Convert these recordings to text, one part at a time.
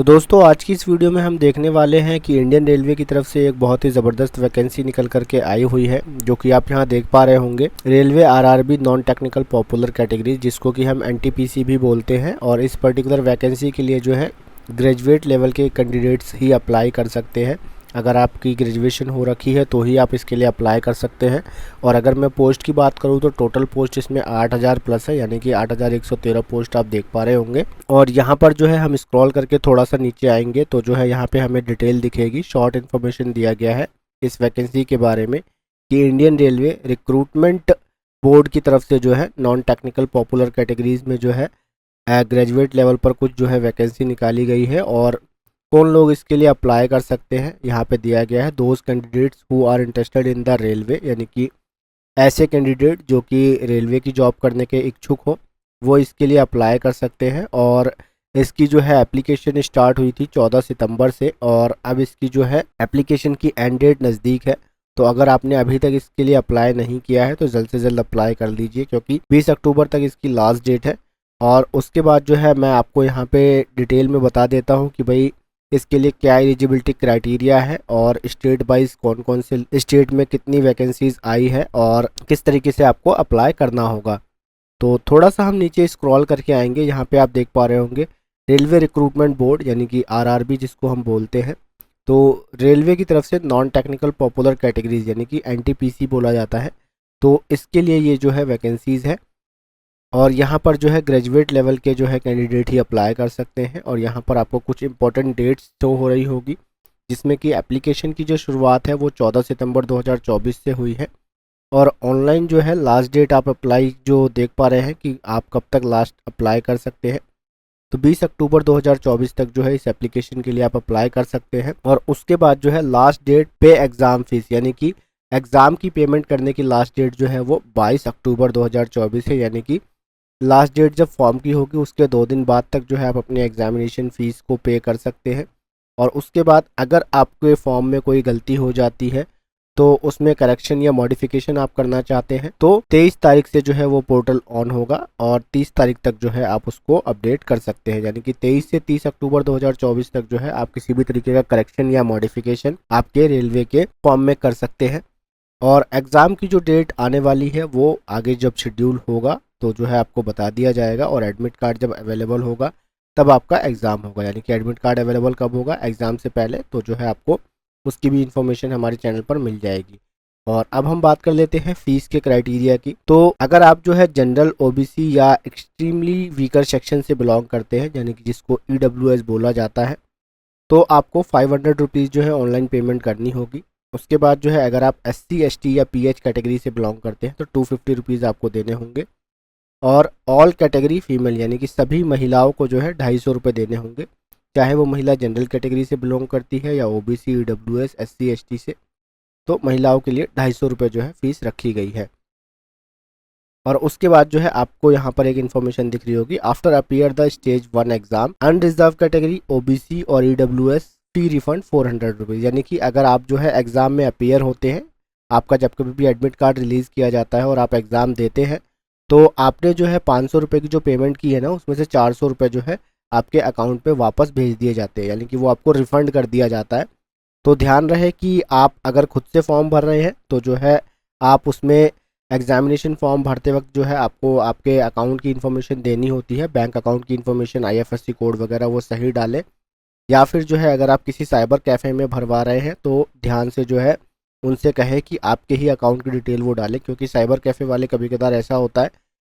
तो दोस्तों आज की इस वीडियो में हम देखने वाले हैं कि इंडियन रेलवे की तरफ से एक बहुत ही ज़बरदस्त वैकेंसी निकल करके आई हुई है, जो कि आप यहां देख पा रहे होंगे। Railway RRB non technical popular category, जिसको कि हम एनटीपीसी भी बोलते हैं। और इस पर्टिकुलर वैकेंसी के लिए जो है ग्रेजुएट लेवल के कैंडिडेट्स ही अप्लाई कर सकते हैं। अगर आपकी ग्रेजुएशन हो रखी है तो ही आप इसके लिए अप्लाई कर सकते हैं। और अगर मैं पोस्ट की बात करूं तो टोटल पोस्ट इसमें 8000 प्लस है, यानी कि 8113 पोस्ट आप देख पा रहे होंगे। और यहाँ पर जो है हम स्क्रॉल करके थोड़ा सा नीचे आएंगे तो जो है यहाँ पे हमें डिटेल दिखेगी। शॉर्ट इन्फॉर्मेशन दिया गया है इस वैकेंसी के बारे में कि इंडियन रेलवे रिक्रूटमेंट बोर्ड की तरफ से जो है नॉन टेक्निकल पॉपुलर कैटेगरीज में जो है ग्रेजुएट लेवल पर कुछ जो है वैकेंसी निकाली गई है। और कौन लोग इसके लिए अप्लाई कर सकते हैं यहाँ पे दिया गया है। Those candidates who are interested in the railway, यानी कि ऐसे कैंडिडेट जो कि रेलवे की जॉब करने के इच्छुक हो वो इसके लिए अप्लाई कर सकते हैं। और इसकी जो है एप्लीकेशन स्टार्ट हुई थी 14 सितंबर से, और अब इसकी जो है एप्लीकेशन की एंड डेट नज़दीक है। तो अगर आपने अभी तक इसके लिए अप्लाई नहीं किया है तो जल्द से जल्द अप्लाई कर लीजिए, क्योंकि 20 अक्टूबर तक इसकी लास्ट डेट है। और उसके बाद जो है मैं आपको यहाँ पे डिटेल में बता देता हूँ कि भाई इसके लिए क्या एलिजिबिलिटी क्राइटेरिया है और स्टेट वाइज कौन कौन से स्टेट में कितनी वैकेंसीज आई है और किस तरीके से आपको अप्लाई करना होगा। तो थोड़ा सा हम नीचे स्क्रॉल करके आएंगे। यहाँ पे आप देख पा रहे होंगे रेलवे रिक्रूटमेंट बोर्ड, यानी कि आरआरबी जिसको हम बोलते हैं। तो रेलवे की तरफ से नॉन टेक्निकल पॉपुलर कैटेगरीज, यानी कि एनटीपीसी बोला जाता है। तो इसके लिए ये जो है वैकेंसीज़ है, और यहाँ पर जो है ग्रेजुएट लेवल के जो है कैंडिडेट ही अप्लाई कर सकते हैं। और यहाँ पर आपको कुछ इंपॉर्टेंट डेट्स शो हो रही होगी, जिसमें कि एप्लीकेशन की जो शुरुआत है वो 14 सितंबर 2024 से हुई है। और ऑनलाइन जो है लास्ट डेट आप अप्लाई जो देख पा रहे हैं कि आप कब तक लास्ट अप्लाई कर सकते हैं, तो 20 अक्टूबर 2024 तक जो है इस एप्लीकेशन के लिए आप अप्लाई कर सकते हैं। और उसके बाद जो है लास्ट डेट पे एग्ज़ाम फीस, यानी कि एग्ज़ाम की पेमेंट करने की लास्ट डेट जो है वो 22 अक्टूबर 2024 है। यानी कि लास्ट डेट जब फॉर्म की होगी उसके 2 दिन बाद तक जो है आप अपनी एग्जामिनेशन फ़ीस को पे कर सकते हैं। और उसके बाद अगर आपके फॉर्म में कोई गलती हो जाती है तो उसमें करेक्शन या मॉडिफिकेशन आप करना चाहते हैं तो 23 तारीख से जो है वो पोर्टल ऑन होगा, और 30 तारीख तक जो है आप उसको अपडेट कर सकते हैं। यानी कि 23 से 30 अक्टूबर 2024 तक जो है आप किसी भी तरीके का करेक्शन या मॉडिफिकेशन आपके रेलवे के फॉर्म में कर सकते हैं। और एग्ज़ाम की जो डेट आने वाली है वो आगे जब शेड्यूल होगा तो जो है आपको बता दिया जाएगा। और एडमिट कार्ड जब अवेलेबल होगा तब आपका एग्ज़ाम होगा। यानी कि एडमिट कार्ड अवेलेबल कब होगा, एग्ज़ाम से पहले, तो जो है आपको उसकी भी इन्फॉर्मेशन हमारे चैनल पर मिल जाएगी। और अब हम बात कर लेते हैं फ़ीस के क्राइटेरिया की। तो अगर आप जो है जनरल, ओबीसी या एक्सट्रीमली वीकर सेक्शन से बिलोंग करते हैं, यानी कि जिसको ईडब्ल्यूएस बोला जाता है, तो आपको 500 रुपीज़ जो है ऑनलाइन पेमेंट करनी होगी। उसके बाद जो है अगर आप SC ST या PH कैटेगरी से बिलोंग करते हैं तो 250 रुपीज़ आपको देने होंगे। और ऑल कैटेगरी फीमेल, यानी कि सभी महिलाओं को जो है 250 रुपये देने होंगे, चाहे वो महिला जनरल कैटेगरी से बिलोंग करती है या OBC, EWS, SC ST से। तो महिलाओं के लिए 250 रुपये जो है फ़ीस रखी गई है। और उसके बाद जो है आपको यहाँ पर एक इन्फॉर्मेशन दिख रही होगी, after appear the stage 1 exam unreserved category OBC और EWS फी रिफंड 400 रुपीज़। यानी कि अगर आप जो है एग्ज़ाम में अपीयर होते हैं, आपका जब कभी भी एडमिट कार्ड रिलीज़ किया जाता है और आप एग्ज़ाम देते हैं, तो आपने जो है 500 रुपये की जो पेमेंट की है ना, उसमें से 400 रुपये जो है आपके अकाउंट पे वापस भेज दिए जाते हैं, यानी कि वो आपको रिफ़ंड कर दिया जाता है। तो ध्यान रहे कि आप अगर खुद से फॉर्म भर रहे हैं तो जो है आप उसमें एग्जामिनेशन फॉर्म भरते वक्त जो है आपको आपके अकाउंट की इन्फॉर्मेशन देनी होती है, बैंक अकाउंट की इन्फॉर्मेशन, IFSC कोड वगैरह वो सही डालें। या फिर जो है अगर आप किसी साइबर कैफ़े में भरवा रहे हैं तो ध्यान से जो है उनसे कहे कि आपके ही अकाउंट की डिटेल वो डालें, क्योंकि साइबर कैफ़े वाले कभी कभार ऐसा होता है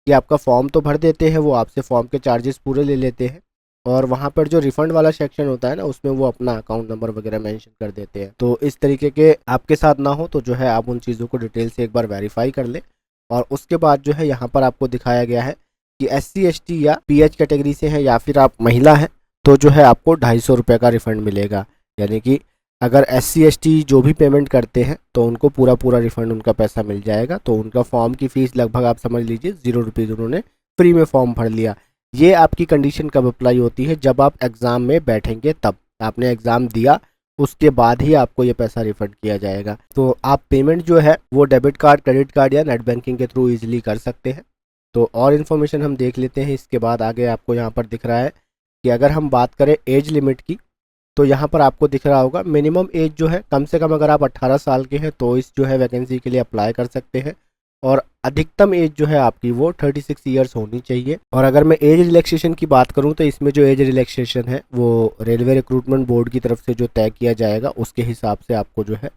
कि आपका फॉर्म तो भर देते हैं, वो आपसे फॉर्म के चार्जेस पूरे ले लेते हैं, और वहाँ पर जो रिफ़ंड वाला सेक्शन होता है ना, उसमें वो अपना अकाउंट नंबर वगैरह मेंशन कर देते हैं। तो इस तरीके के आपके साथ ना हो तो जो है आप उन चीज़ों को डिटेल से एक बार वेरीफाई कर लें। और उसके बाद जो है यहाँ पर आपको दिखाया गया है कि SC ST या PH कैटेगरी से हैं या फिर आप महिला हैं तो जो है आपको 250 रुपये का रिफ़ंड मिलेगा। यानी कि अगर SC ST जो भी पेमेंट करते हैं तो उनको पूरा पूरा रिफ़ंड उनका पैसा मिल जाएगा। तो उनका फॉर्म की फ़ीस लगभग आप समझ लीजिए 0 रुपीज़ उन्होंने फ्री में फॉर्म भर लिया। ये आपकी कंडीशन कब अप्लाई होती है, जब आप एग्ज़ाम में बैठेंगे, तब आपने एग्ज़ाम दिया उसके बाद ही आपको ये पैसा रिफ़ंड किया जाएगा। तो आप पेमेंट जो है वो डेबिट कार्ड, क्रेडिट कार्ड या नेट बैंकिंग के थ्रू ईजिली कर सकते हैं। तो और इन्फॉर्मेशन हम देख लेते हैं। इसके बाद आगे आपको यहाँ पर दिख रहा है कि अगर हम बात करें एज लिमिट की, तो यहाँ पर आपको दिख रहा होगा मिनिमम एज जो है कम से कम अगर आप 18 साल के हैं तो इस जो है वैकेंसी के लिए अप्लाई कर सकते हैं, और अधिकतम एज जो है आपकी वो 36 ईयर्स होनी चाहिए। और अगर मैं एज रिलैक्सेशन की बात करूँ तो इसमें जो एज रिलैक्सेशन है वो रेलवे रिक्रूटमेंट बोर्ड की तरफ से जो तय किया जाएगा उसके हिसाब से आपको जो है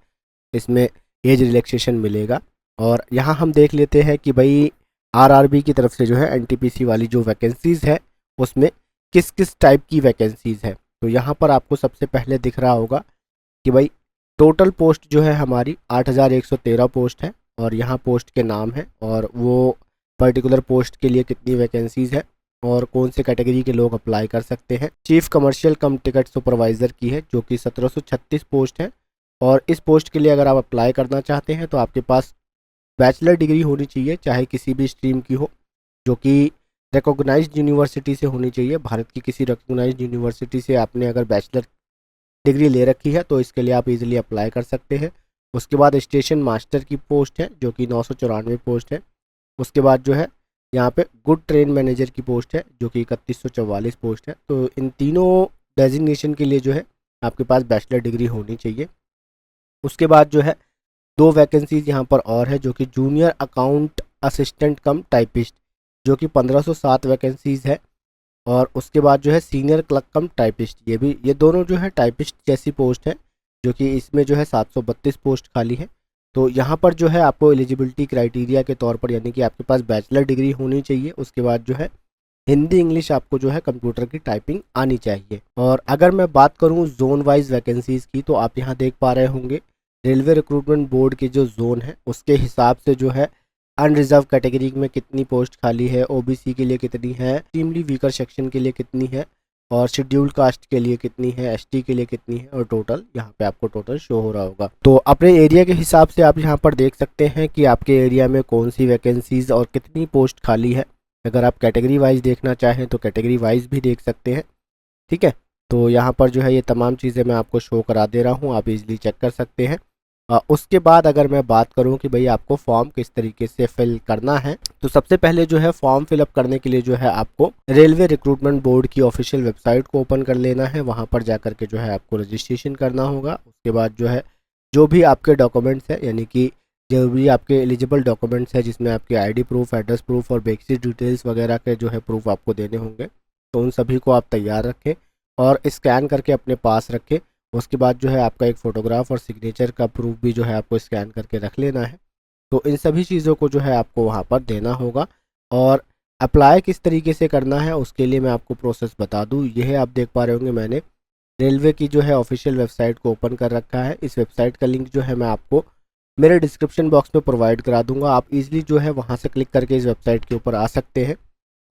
इसमें एज रिलैक्सेशन मिलेगा। और यहाँ हम देख लेते हैं कि भाई आरआरबी की तरफ से जो है एनटीपीसी वाली जो वैकेंसीज़ है उसमें किस किस टाइप की वैकेंसीज़ है। तो यहाँ पर आपको सबसे पहले दिख रहा होगा कि भाई टोटल पोस्ट जो है हमारी 8113 पोस्ट है, और यहाँ पोस्ट के नाम है और वो पर्टिकुलर पोस्ट के लिए कितनी वैकेंसीज़ है और कौन से कैटेगरी के लोग अप्लाई कर सकते हैं। चीफ कमर्शियल कम टिकट सुपरवाइज़र की है जो कि 1736 पोस्ट है, और इस पोस्ट के लिए अगर आप अप्लाई करना चाहते हैं तो आपके पास बैचलर डिग्री होनी चाहिए, चाहे किसी भी स्ट्रीम की हो, जो कि रिकॉग्नाइज्ड यूनिवर्सिटी से होनी चाहिए। भारत की किसी रिकॉग्नाइज्ड यूनिवर्सिटी से आपने अगर बैचलर डिग्री ले रखी है तो इसके लिए आप इजीली अप्लाई कर सकते हैं। उसके बाद स्टेशन मास्टर की पोस्ट है जो कि 994 पोस्ट है। उसके बाद जो है यहाँ पे गुड ट्रेन मैनेजर की पोस्ट है जो कि 3144 पोस्ट है। तो इन तीनों डेजिग्नेशन के लिए जो है आपके पास बैचलर डिग्री होनी चाहिए। उसके बाद जो है 2 वैकेंसीज यहाँ पर और है जो कि जूनियर अकाउंट असिस्टेंट कम टाइपिस्ट जो कि 1507 वैकेंसीज़ है, और उसके बाद जो है सीनियर क्लर्क कम टाइपिस्ट, ये दोनों जो है टाइपिस्ट जैसी पोस्ट है जो कि इसमें जो है 732 पोस्ट खाली है। तो यहाँ पर जो है आपको एलिजिबिलिटी क्राइटेरिया के तौर पर यानी कि आपके पास बैचलर डिग्री होनी चाहिए। उसके बाद जो है हिंदी इंग्लिश आपको जो है कंप्यूटर की टाइपिंग आनी चाहिए। और अगर मैं बात करूँ जोन वाइज वैकेंसीज़ की तो आप यहाँ देख पा रहे होंगे रेलवे रिक्रूटमेंट बोर्ड के जो जोन है उसके हिसाब से जो है अनरिजर्व कैटेगरी में कितनी पोस्ट खाली है, ओबीसी के लिए कितनी है, एक्सट्रीमली वीकर सेक्शन के लिए कितनी है, और शेड्यूल्ड कास्ट के लिए कितनी है, एसटी के लिए कितनी है, और टोटल यहाँ पे आपको टोटल शो हो रहा होगा। तो अपने एरिया के हिसाब से आप यहाँ पर देख सकते हैं कि आपके एरिया में कौन सी वैकेंसीज और कितनी पोस्ट खाली है। अगर आप कैटेगरी वाइज देखना चाहें तो कैटेगरी वाइज भी देख सकते हैं, ठीक है। तो यहाँ पर जो है ये तमाम चीज़ें मैं आपको शो करा दे रहा हूँ, आप इजीली चेक कर सकते हैं। उसके बाद अगर मैं बात करूं कि भाई आपको फॉर्म किस तरीके से फिल करना है, तो सबसे पहले जो है फॉर्म फिलअप करने के लिए जो है आपको रेलवे रिक्रूटमेंट बोर्ड की ऑफिशियल वेबसाइट को ओपन कर लेना है। वहां पर जाकर के जो है आपको रजिस्ट्रेशन करना होगा। उसके बाद जो है जो भी आपके डॉक्यूमेंट्स है यानी कि जो भी आपके एलिजिबल डॉक्यूमेंट्स है जिसमें आपके आईडी प्रूफ, एड्रेस प्रूफ और बेसिक डिटेल्स वगैरह के जो है प्रूफ आपको देने होंगे, तो उन सभी को आप तैयार रखें और स्कैन करके अपने पास रखें। उसके बाद जो है आपका एक फ़ोटोग्राफ और सिग्नेचर का प्रूफ भी जो है आपको स्कैन करके रख लेना है। तो इन सभी चीज़ों को जो है आपको वहाँ पर देना होगा। और अप्लाई किस तरीके से करना है उसके लिए मैं आपको प्रोसेस बता दूँ। यह आप देख पा रहे होंगे मैंने रेलवे की जो है ऑफिशियल वेबसाइट को ओपन कर रखा है। इस वेबसाइट का लिंक जो है मैं आपको मेरे डिस्क्रिप्शन बॉक्स में प्रोवाइड करा दूँगा। आप ईज़िली जो है वहाँ से क्लिक करके इस वेबसाइट के ऊपर आ सकते हैं।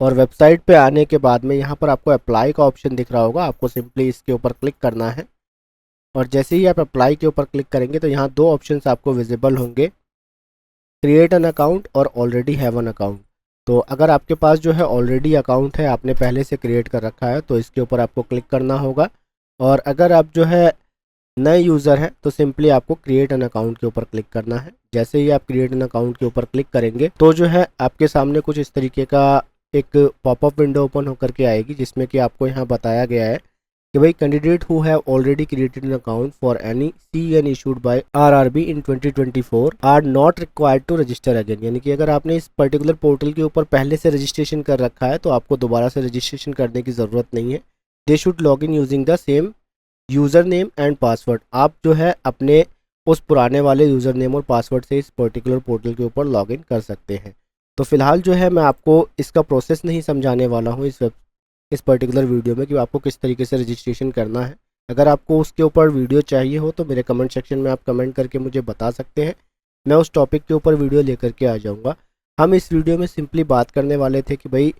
और वेबसाइट पर आने के बाद में यहाँ पर आपको अप्लाई का ऑप्शन दिख रहा होगा, आपको सिंपली इसके ऊपर क्लिक करना है। और जैसे ही आप अप्लाई के ऊपर क्लिक करेंगे तो यहाँ 2 ऑप्शंस आपको विजिबल होंगे, क्रिएट एन अकाउंट और ऑलरेडी हैव एन अकाउंट। तो अगर आपके पास जो है ऑलरेडी अकाउंट है, आपने पहले से क्रिएट कर रखा है, तो इसके ऊपर आपको क्लिक करना होगा। और अगर आप जो है नए यूज़र हैं तो सिंपली आपको क्रिएट एन अकाउंट के ऊपर क्लिक करना है। जैसे ही आप क्रिएट एन अकाउंट के ऊपर क्लिक करेंगे तो जो है आपके सामने कुछ इस तरीके का एक पॉपअप विंडो ओपन होकर के आएगी, जिसमें कि आपको यहाँ बताया गया है कि भाई candidate who have already created an account for any CN issued by RRB in 2024 are not required to register again. यानी कि अगर आपने इस पर्टिकुलर पोर्टल के ऊपर पहले से रजिस्ट्रेशन कर रखा है तो आपको दोबारा से रजिस्ट्रेशन करने की ज़रूरत नहीं है। They should log in using the same user name and password. आप जो है अपने उस पुराने वाले यूज़र नेम और पासवर्ड से इस पर्टिकुलर पोर्टल के ऊपर लॉग इन कर सकते हैं। तो फिलहाल जो है मैं आपको इसका प्रोसेस नहीं समझाने वाला हूँ इस पर्टिकुलर वीडियो में कि आपको किस तरीके से रजिस्ट्रेशन करना है। अगर आपको उसके ऊपर वीडियो चाहिए हो तो मेरे कमेंट सेक्शन में आप कमेंट करके मुझे बता सकते हैं, मैं उस टॉपिक के ऊपर वीडियो लेकर के आ जाऊंगा। हम इस वीडियो में सिंपली बात करने वाले थे कि भाई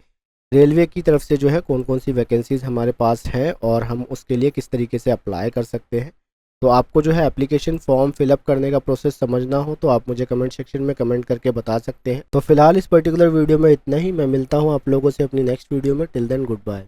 रेलवे की तरफ से जो है कौन कौन सी वैकेंसीज़ हमारे पास हैं और हम उसके लिए किस तरीके से अप्लाई कर सकते हैं। तो आपको जो है एप्लीकेशन फॉर्म फिलअप करने का प्रोसेस समझना हो तो आप मुझे कमेंट सेक्शन में कमेंट करके बता सकते हैं। तो फिलहाल इस पर्टिकुलर वीडियो में इतना ही। मैं मिलता हूँ आप लोगों से अपनी नेक्स्ट वीडियो में। Till then good bye.